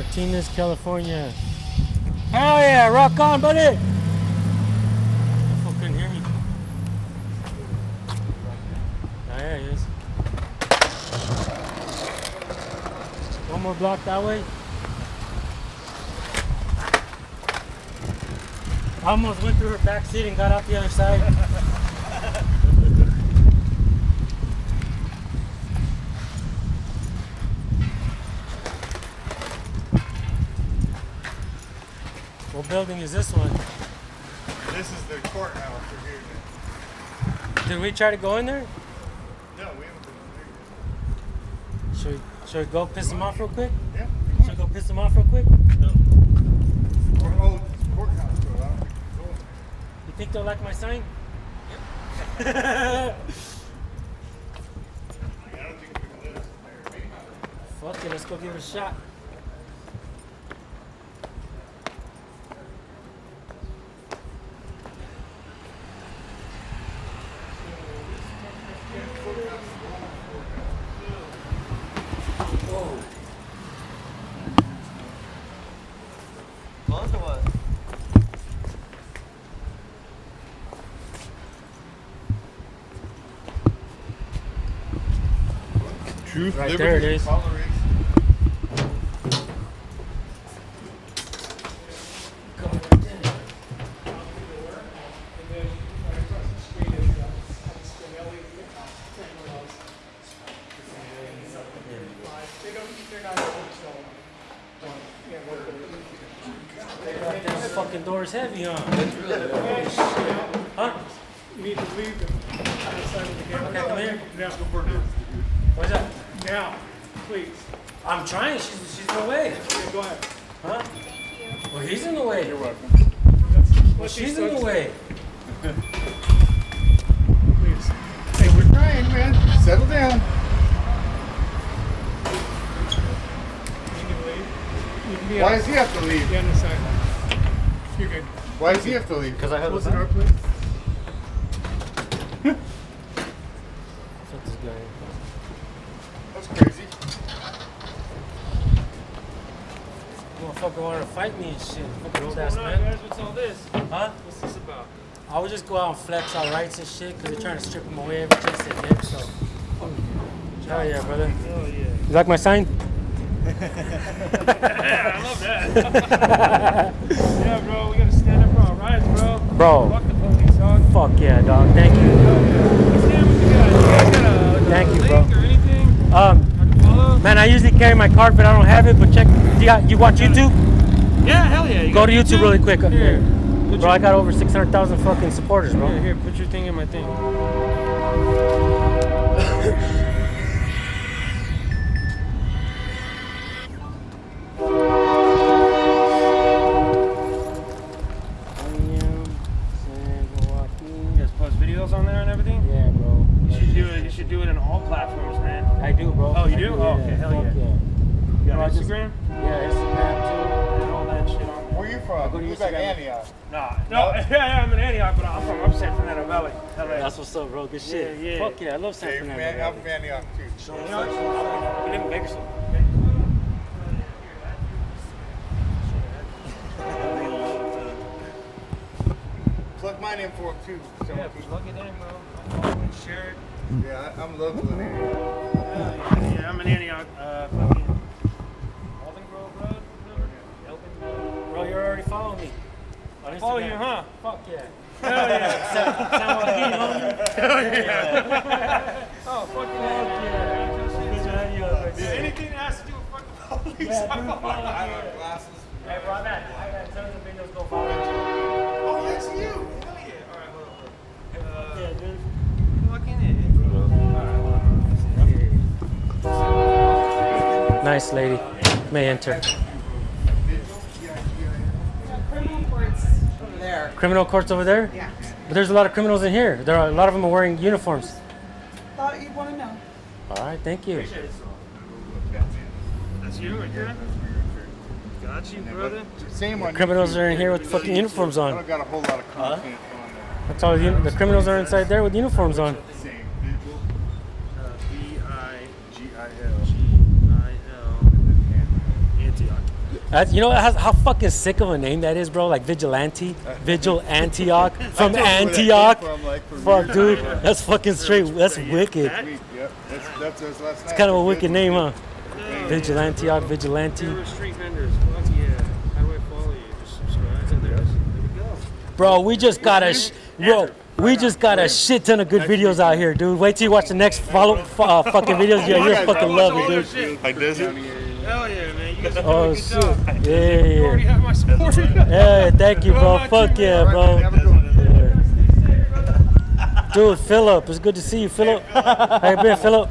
Martinez, California. Hell yeah, rock on, buddy! That fool couldn't hear me. Oh, yeah, he is. One more block that way. I almost went through her back seat and got out the other side. What building is this one? This is the courthouse over here now. Did we try to go in there? No, we haven't been in there. Should we go piss them off real quick? Yeah. Should we go piss them off real quick? No. Oh, it's the courthouse, so I don't think we can go in there. You think they'll like my sign? Yep. I don't think we can let us in there. Fuck it, let's go give it a shot. Closed or what? Truth, Right liberty, there it is. toleration. This fucking door is heavy, huh? Huh? You need to leave the other side of the gate. Okay, come here. Now, What's that? now, please. I'm trying. She's in the way. Yeah, go ahead. Huh? Well, he's in the way. You're welcome. Well, she's in the way. Please. Hey, we're trying, man. Settle down. You can leave. You can be Why on does he have to leave? the other side. You're good. Why does he have to leave? Because I had Close a the door, please. What's this guy? That's crazy. Motherfucker wanted to fight me and shit. Fucking old ass What's going on, man. guys? What's all this? Huh? What's this about? I would just go out and flex our rights and shit because they're trying to strip them away every chance they get. So, hell yeah, brother. Oh, yeah. You like my sign? Yeah, I love that. Yeah, bro, we gotta stand up for our rights, bro. Bro. Fuck the police, dog. Fuck yeah, dog. Thank you. Stand with you guys. You guys got a Thank you, link bro. or anything? I Um, can follow? man, I usually carry my card, but I don't have it. But check. You watch YouTube? Yeah, hell yeah. You Go got to YouTube really quick. Here. Put Bro, I got over 600,000 fucking supporters, bro. Here, put your thing in my thing. You guys post videos on there and everything? Yeah, bro. You should do it in all platforms, man. I do, bro. Oh, you I do? Oh, okay, hell Fuck yeah. yeah. You got Bro, I just- Instagram? Yeah, Instagram And all that shit on there. Where you from? go to Who's like Instagram. Antioch? No, yeah, I'm in Antioch, but I'm from San Fernando Valley. LA. too. That's what's up, bro. Good shit. Yeah, yeah. Fuck yeah, I love San Hey, Fernando. man, I'm Valley. from Antioch too. We live in Bakersfield. Plug mine in for him too. So Yeah, plug it in, bro. Share it. yeah, I'm local in here. Yeah, I'm in Antioch. Fucking Alden Grove Road. Elkin Grove. Bro, you're already following me. On Follow Instagram. you, huh? Fuck yeah. Hell yeah. Sound like me, homie? Hell yeah. Oh, fuck yeah. Yeah. Anything that has to do with fucking police. Yeah, I'm dude, on. fuck I yeah. have glasses. Hey, bro, I got tons of videos go follow you. Oh, that's you. Hell yeah. All right, hold on. Yeah, dude. Fucking it, bro. All right, Nice lady. May enter. Criminal courts over there. Criminal courts over there? Yeah. But there's a lot of criminals in here. There are a lot of them are wearing uniforms. Thought you'd want to know. All right, thank you. That's you right there. Got you, brother. Same one. Criminals are in here with fucking uniforms I on. don't got a whole lot of content on there. That's all. The criminals are inside there with uniforms on. Same vigil. V-I-G-I-L. G-I-L. G-I-L. Antioch. You know how fucking sick of a name that is, bro? Like Vigilante, Vigil Antioch from Antioch. Fuck, dude, that's fucking straight. That's wicked. Sweet, yep. That's his last It's kind of a wicked name, huh? Vigilante, Vigilante. There were street vendors. Fuck yeah. How do I follow you? Just subscribe. So there we go. Bro, we just got a shit ton of good videos out here, dude. Wait till you watch the next fucking videos. Yeah, you'll fucking love it, dude. Like this? Hell yeah, man. You guys are Oh doing a good shit. job. Yeah. You already have my support. Yeah, thank you, bro. Fuck yeah, bro. Have a good one. Yeah. Dude, Philip, it's good to see you, Philip. How you been, Philip?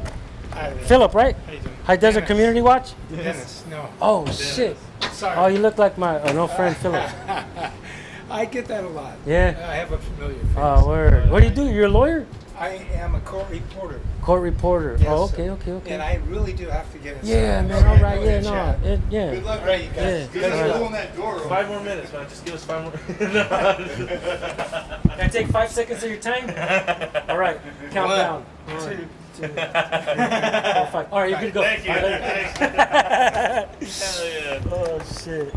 Philip, right? High Desert Community Watch? Dennis, no. Oh shit. Sorry. Oh, you look like my an old friend, Philip. I get that a lot. Yeah. I have a familiar face. Oh, word. What do you do? You're a lawyer? I am a court reporter. Court reporter. Yes, Oh, sir. okay. And I really do have to get inside. Yeah, man. All right. Yeah, no. Yeah. Good luck. All right, you guys. Yeah. Good luck pulling that door open. 5 more minutes, man. Just give us 5 more. Can I take 5 seconds of your time? All right. Countdown. 1, 2, 3, 4, 5. All right, you're good to go. Thank you. All right, Hell yeah. oh, shit.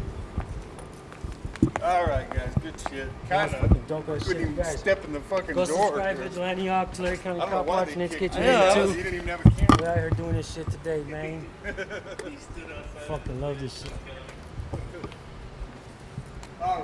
All right, guys. Good shit. Kind of. Fucking don't go Couldn't shit, even guys. step in the fucking Go door. subscribe, Vigilante Hawk, Tulare County I don't know Cop why Watch, they and kicked Kitchen you. 82. You didn't even have a camera. We're out here doing this shit today, man. Fucking love this shit.